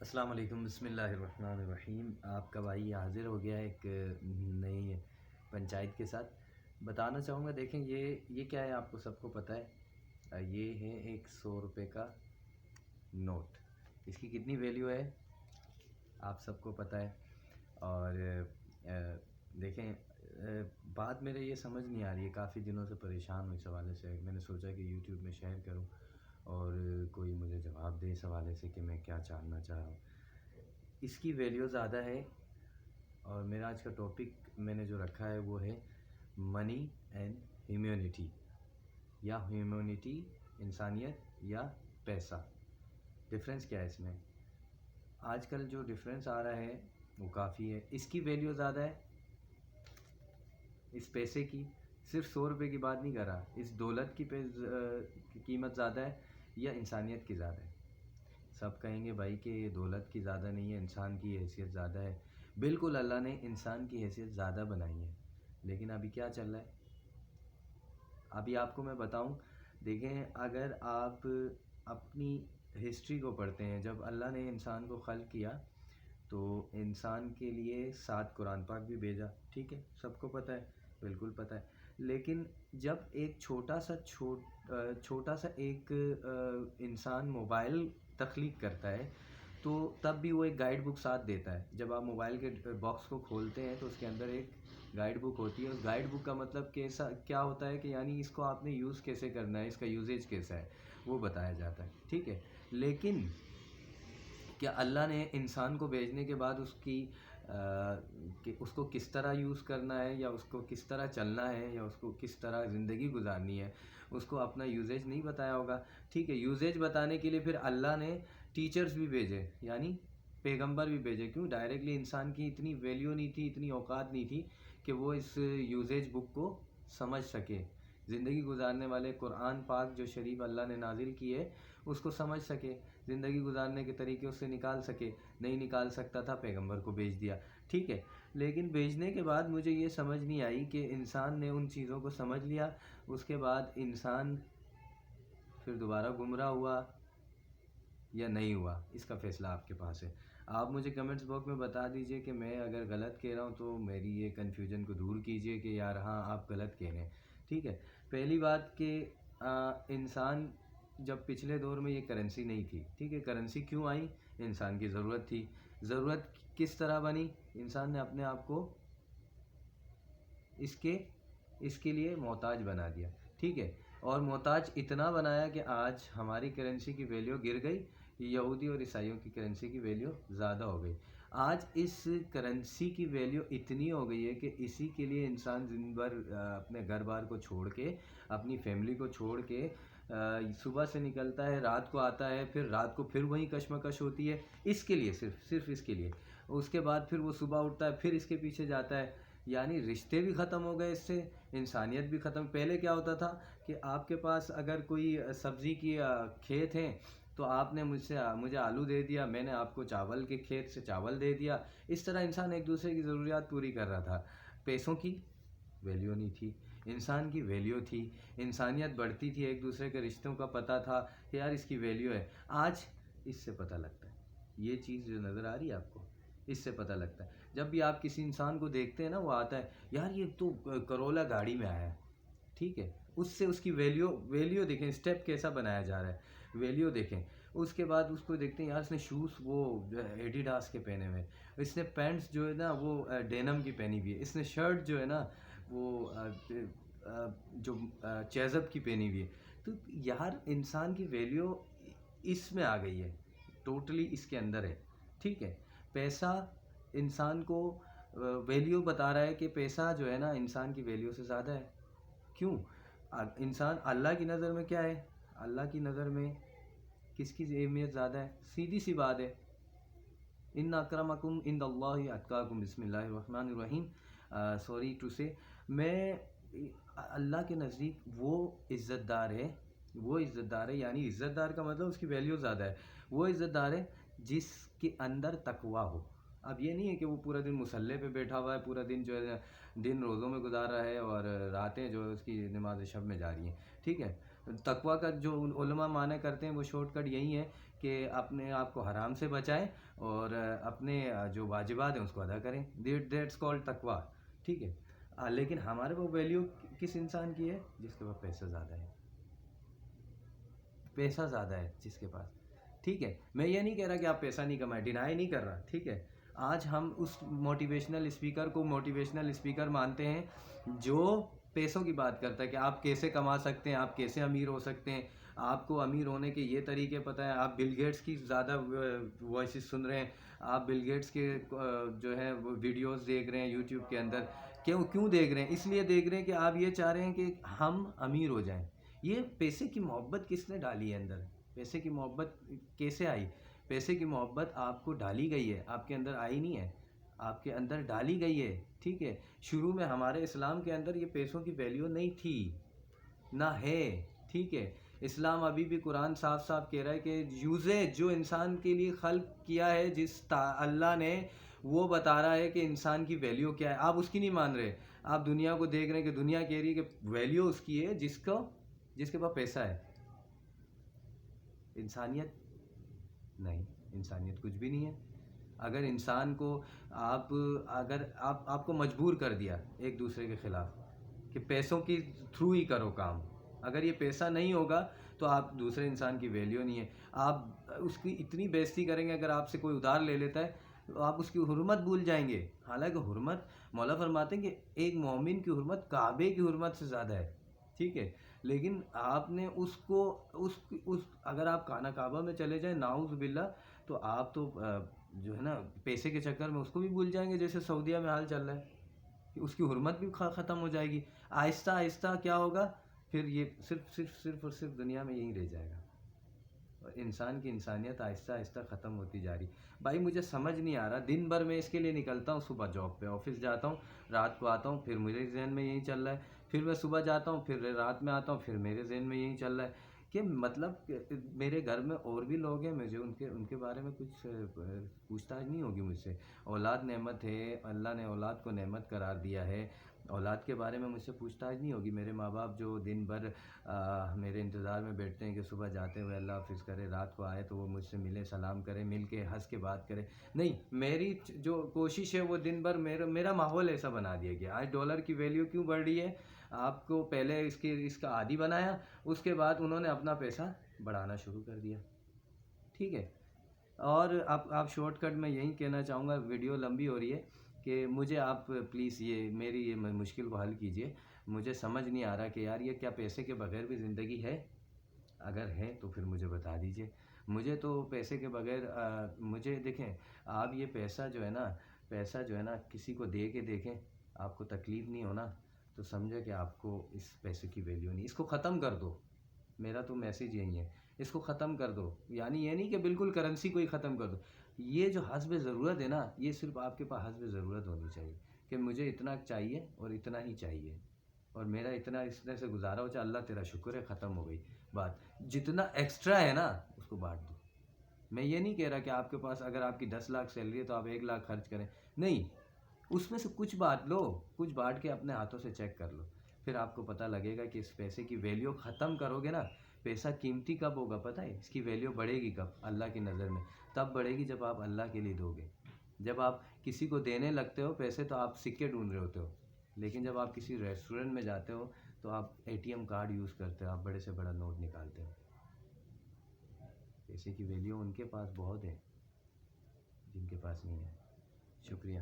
السلام علیکم، بسم اللہ الرحمن الرحیم۔ آپ کا بھائی حاضر ہو گیا ایک نئی پنچایت کے ساتھ۔ بتانا چاہوں گا، دیکھیں یہ کیا ہے، آپ کو سب کو پتہ ہے۔ یہ ہے ایک 100 روپے کا نوٹ۔ اس کی کتنی ویلیو ہے آپ سب کو پتہ ہے۔ اور دیکھیں، بات میرے یہ سمجھ نہیں آ رہی ہے، کافی دنوں سے پریشان ہوں اس حوالے سے۔ میں نے سوچا کہ یوٹیوب میں شیئر کروں اور کوئی مجھے جواب دے اس حوالے سے کہ میں کیا جاننا چاہ رہا ہوں۔ اس کی ویلیو زیادہ ہے، اور میرا آج کا ٹاپک میں نے جو رکھا ہے وہ ہے منی اینڈ ہیومینٹی، یا ہیومینٹی انسانیت، یا پیسہ۔ ڈفرینس کیا ہے اس میں؟ آج کل جو ڈفرینس آ رہا ہے وہ کافی ہے۔ اس کی ویلیو زیادہ ہے، اس پیسے کی، صرف 100 روپے کی بات نہیں کر رہا، اس دولت کی قیمت زیادہ ہے یا انسانیت کی زیادہ ہے؟ سب کہیں گے بھائی کہ یہ دولت کی زیادہ نہیں ہے، انسان کی حیثیت زیادہ ہے۔ بالکل، اللہ نے انسان کی حیثیت زیادہ بنائی ہے، لیکن ابھی کیا چل رہا ہے ابھی آپ کو میں بتاؤں۔ دیکھیں، اگر آپ اپنی ہسٹری کو پڑھتے ہیں، جب اللہ نے انسان کو خلق کیا تو انسان کے لیے 7 قرآن پاک بھی بھیجا، ٹھیک ہے، سب کو پتہ ہے، بالکل پتہ ہے۔ لیکن جب ایک چھوٹا سا ایک انسان موبائل تخلیق کرتا ہے تو تب بھی وہ ایک گائیڈ بک ساتھ دیتا ہے۔ جب آپ موبائل کے باکس کو کھولتے ہیں تو اس کے اندر ایک گائیڈ بک ہوتی ہے۔ اس گائیڈ بک کا مطلب کیا ہوتا ہے کہ یعنی اس کو آپ نے یوز کیسے کرنا ہے، اس کا یوزیج کیسا ہے، وہ بتایا جاتا ہے، ٹھیک ہے۔ لیکن کیا اللہ نے انسان کو بھیجنے کے بعد کہ اس کو کس طرح یوز کرنا ہے، یا اس کو کس طرح چلنا ہے، یا اس کو کس طرح زندگی گزارنی ہے، اس کو اپنا یوزیج نہیں بتایا ہوگا، ٹھیک ہے۔ یوزیج بتانے کے لیے پھر اللہ نے ٹیچرز بھی بھیجے، یعنی پیغمبر بھی بھیجے۔ کیوں؟ ڈائریکٹلی انسان کی اتنی ویلیو نہیں تھی، اتنی اوقات نہیں تھی کہ وہ اس یوزیج بک کو سمجھ سکے، زندگی گزارنے والے قرآن پاک جو شریف اللہ نے نازل کی ہے اس کو سمجھ سکے، زندگی گزارنے کے طریقے اس سے نکال سکے۔ نہیں نکال سکتا تھا، پیغمبر کو بھیج دیا، ٹھیک ہے۔ لیکن بھیجنے کے بعد مجھے یہ سمجھ نہیں آئی کہ انسان نے ان چیزوں کو سمجھ لیا، اس کے بعد انسان پھر دوبارہ گمراہ ہوا یا نہیں ہوا، اس کا فیصلہ آپ کے پاس ہے۔ آپ مجھے کمنٹس باکس میں بتا دیجئے کہ میں اگر غلط کہہ رہا ہوں تو میری یہ کنفیوژن کو دور کیجئے کہ یار ہاں آپ غلط کہہ رہے ہیں، ٹھیک ہے۔ پہلی بات کہ انسان جب پچھلے دور میں یہ کرنسی نہیں تھی، ٹھیک ہے، کرنسی کیوں آئی؟ انسان کی ضرورت تھی۔ ضرورت کس طرح بنی؟ انسان نے اپنے آپ کو اس کے لیے محتاج بنا دیا، ٹھیک ہے۔ اور محتاج اتنا بنایا کہ آج ہماری کرنسی کی ویلیو گر گئی، یہودی اور عیسائیوں کی کرنسی کی ویلیو زیادہ ہو گئی۔ آج اس کرنسی کی ویلیو اتنی ہو گئی ہے کہ اسی کے لیے انسان دن بھر اپنے گھر بار کو چھوڑ کے، اپنی فیملی کو چھوڑ کے صبح سے نکلتا ہے، رات کو آتا ہے، پھر رات کو پھر وہیں کشمکش ہوتی ہے اس کے لیے، صرف اس کے لیے۔ اس کے بعد پھر وہ صبح اٹھتا ہے، پھر اس کے پیچھے جاتا ہے، یعنی رشتے بھی ختم ہو گئے اس سے، انسانیت بھی ختم۔ پہلے کیا ہوتا تھا کہ آپ کے پاس اگر کوئی سبزی کی کھیت ہیں تو آپ نے مجھے آلو دے دیا، میں نے آپ کو چاول کے کھیت سے چاول دے دیا۔ اس طرح انسان ایک دوسرے کی ضروریات پوری کر رہا تھا۔ پیسوں کی ویلیو نہیں تھی، انسان کی ویلیو تھی، انسانیت بڑھتی تھی، ایک دوسرے کے رشتوں کا پتہ تھا کہ یار اس کی ویلیو ہے۔ آج اس سے پتہ لگتا ہے، یہ چیز جو نظر آ رہی ہے آپ کو، اس سے پتہ لگتا ہے۔ جب بھی آپ کسی انسان کو دیکھتے ہیں نا، وہ آتا ہے یار یہ تو کرولا گاڑی میں آیا ہے، ٹھیک ہے، اس سے اس کی ویلیو دیکھیں، اسٹیپ کیسا بنایا جا رہا ہے، ویلیو دیکھیں۔ اس کے بعد اس کو دیکھتے ہیں یار اس نے شوز وہ ایڈیڈاس کے پہنے ہوئے، اس نے پینٹس جو ہے نا وہ ڈینم کی پہنی ہوئی ہے، اس نے شرٹ جو ہے نا وہ جو چیزب کی پہنی ہوئی ہے۔ تو یار انسان کی ویلیو اس میں آ گئی ہے، ٹوٹلی اس کے اندر ہے، ٹھیک ہے۔ پیسہ انسان کو ویلیو بتا رہا ہے کہ پیسہ جو ہے نا انسان کی ویلیو سے زیادہ ہے۔ کیوں؟ انسان اللہ کی نظر میں کیا ہے؟ اللہ کی نظر میں کس کی اہمیت زیادہ ہے؟ سیدھی سی بات ہے، ان اکرمکم عند اللہ اتقاکم، بسم اللہ الرحمن الرحیم، سوری ٹو سے، میں اللہ کے نزدیک وہ عزت دار ہے، یعنی عزت دار کا مطلب اس کی ویلیو زیادہ ہے۔ وہ عزت دار ہے جس کے اندر تقویٰ ہو۔ اب یہ نہیں ہے کہ وہ پورا دن مصلی پہ بیٹھا ہوا ہے، پورا دن جو ہے دن روزوں میں گزار رہا ہے اور راتیں جو ہے اس کی نماز شب میں جا رہی ہیں، ٹھیک ہے۔ تقویٰ کا جو علماء معنی کرتے ہیں وہ شارٹ کٹ یہی ہے کہ اپنے آپ کو حرام سے بچائیں اور اپنے جو واجبات ہیں اس کو ادا کریں. That's called taqwa. ٹھیک ہے. لیکن ہمارے پاس ویلیو کس انسان کی ہے؟ جس کے پاس پیسہ زیادہ ہے. پیسہ زیادہ ہے جس کے پاس. ٹھیک ہے. میں یہ نہیں کہہ رہا کہ آپ پیسہ نہیں کمائیں، ڈینائی نہیں کر رہا. ٹھیک ہے. آج ہم اس موٹیویشنل اسپیکر کو موٹیویشنل اسپیکر مانتے ہیں جو پیسوں کی بات کرتا ہے کہ آپ کیسے کما سکتے ہیں، آپ کیسے امیر ہو سکتے ہیں، آپ کو امیر ہونے کے یہ طریقے پتہ ہے. آپ بل گیٹس کی زیادہ وائسز سن رہے ہیں، آپ بل گیٹس کے جو ہے ویڈیوز دیکھ رہے ہیں یوٹیوب کے اندر. کیوں دیکھ رہے ہیں؟ اس لیے دیکھ رہے ہیں کہ آپ یہ چاہ رہے ہیں کہ ہم امیر ہو جائیں. یہ پیسے کی محبت کس نے ڈالی ہے اندر؟ پیسے کی محبت کیسے آئی؟ پیسے کی محبت آپ کو ڈالی گئی ہے، آپ کے اندر آئی نہیں ہے، آپ کے اندر ڈالی گئی ہے. ٹھیک ہے. شروع میں ہمارے اسلام کے اندر یہ پیسوں کی ویلیو نہیں تھی، نہ ہے. ٹھیک ہے. اسلام ابھی بھی قرآن صاف صاف کہہ رہا ہے کہ یوزیج جو انسان کے لیے خلق کیا ہے اللہ نے، وہ بتا رہا ہے کہ انسان کی ویلیو کیا ہے. آپ اس کی نہیں مان رہے. آپ دنیا کو دیکھ رہے ہیں کہ دنیا کہہ رہی ہے کہ ویلیو اس کی ہے جس کے پاس پیسہ ہے. انسانیت نہیں، انسانیت کچھ بھی نہیں ہے. اگر انسان کو اگر آپ کو مجبور کر دیا ایک دوسرے کے خلاف کہ پیسوں کی تھرو ہی کرو کام، اگر یہ پیسہ نہیں ہوگا تو آپ دوسرے انسان کی ویلیو نہیں ہے. آپ اس کی اتنی بےزتی کریں گے. اگر آپ سے کوئی ادھار لے لیتا ہے تو آپ اس کی حرمت بھول جائیں گے. حالانکہ حرمت، مولا فرماتے ہیں کہ ایک مومن کی حرمت کعبے کی حرمت سے زیادہ ہے. ٹھیک ہے. لیکن آپ نے اگر آپ خانہ کعبہ میں چلے جائیں نعوذ باللہ، تو آپ تو جو ہے نا پیسے کے چکر میں اس کو بھی بھول جائیں گے، جیسے سعودیہ میں حال چل رہا ہے کہ اس کی حرمت بھی ختم ہو جائے گی. آہستہ آہستہ کیا ہوگا پھر؟ یہ صرف اور صرف دنیا میں یہی رہ جائے گا. اور انسان کی انسانیت آہستہ آہستہ ختم ہوتی جا رہی. بھائی مجھے سمجھ نہیں آ رہا. دن بھر میں اس کے لیے نکلتا ہوں، صبح جاب پہ آفس جاتا ہوں، رات کو آتا ہوں، پھر میرے ذہن میں یہی چل رہا ہے. پھر میں صبح جاتا ہوں، پھر رات میں آتا ہوں، پھر میرے ذہن میں یہی چل رہا ہے کہ مطلب میرے گھر میں اور بھی لوگ ہیں، مجھے ان کے بارے میں کچھ پوچھ تاچھ نہیں ہوگی مجھ سے. اولاد نعمت ہے، اللہ نے اولاد کو نعمت قرار دیا ہے. اولاد کے بارے میں مجھ سے پوچھ تاچھ نہیں ہوگی. میرے ماں باپ جو دن بھر میرے انتظار میں بیٹھتے ہیں کہ صبح جاتے ہوئے اللہ حافظ کرے، رات کو آئے تو وہ مجھ سے ملے، سلام کرے، مل کے ہنس کے بات کرے. نہیں، میری جو کوشش ہے وہ دن بھر میرا ماحول ایسا بنا دیا گیا. آج ڈالر کی ویلیو کیوں بڑھ رہی ہے؟ آپ کو پہلے اس کا عادی بنایا، اس کے بعد انہوں نے اپنا پیسہ بڑھانا شروع کر دیا. ٹھیک ہے. اور آپ شارٹ کٹ میں یہی کہنا چاہوں گا، ویڈیو لمبی ہو رہی ہے، کہ مجھے آپ پلیز میری یہ مشکل کو حل کیجئے. مجھے سمجھ نہیں آ رہا کہ یار یہ کیا پیسے کے بغیر بھی زندگی ہے؟ اگر ہے تو پھر مجھے بتا دیجئے. مجھے تو پیسے کے بغیر مجھے دیکھیں، آپ یہ پیسہ جو ہے نا کسی کو دے کے دیکھیں، آپ کو تکلیف نہیں ہونا تو سمجھے کہ آپ کو اس پیسے کی ویلیو نہیں. اس کو ختم کر دو. میرا تو میسیج یہی ہے، اس کو ختم کر دو. یعنی یہ نہیں کہ بالکل کرنسی کو ہی ختم کر دو. یہ جو حسب ضرورت ہے نا، یہ صرف آپ کے پاس حسب ضرورت ہونی چاہیے کہ مجھے اتنا چاہیے اور اتنا ہی چاہیے، اور میرا اتنا اس طرح سے گزارا ہو چاہے اللہ تیرا شکر ہے، ختم ہو گئی بات. جتنا ایکسٹرا ہے نا اس کو بانٹ دو. میں یہ نہیں کہہ رہا کہ آپ کے پاس اگر آپ کی 10 لاکھ سیلری ہے تو آپ 1 لاکھ خرچ کریں. نہیں، اس میں سے کچھ بانٹ لو، کچھ بانٹ کے اپنے ہاتھوں سے چیک کر لو. پھر آپ کو پتہ لگے گا کہ اس پیسے کی ویلیو ختم کرو گے نا. پیسہ قیمتی کب ہوگا پتہ ہے؟ اس کی ویلیو بڑھے گی کب اللہ کی نظر میں؟ تب بڑھے گی جب آپ اللہ کے لیے دو گے. جب آپ کسی کو دینے لگتے ہو پیسے تو آپ سکے ڈھونڈ رہے ہوتے ہو، لیکن جب آپ کسی ریسٹورنٹ میں جاتے ہو تو آپ ATM کارڈ یوز کرتے ہو، آپ بڑے سے بڑا نوٹ نکالتے ہو. پیسے کی ویلیو ان کے پاس بہت ہے جن کے پاس نہیں ہے. شکریہ.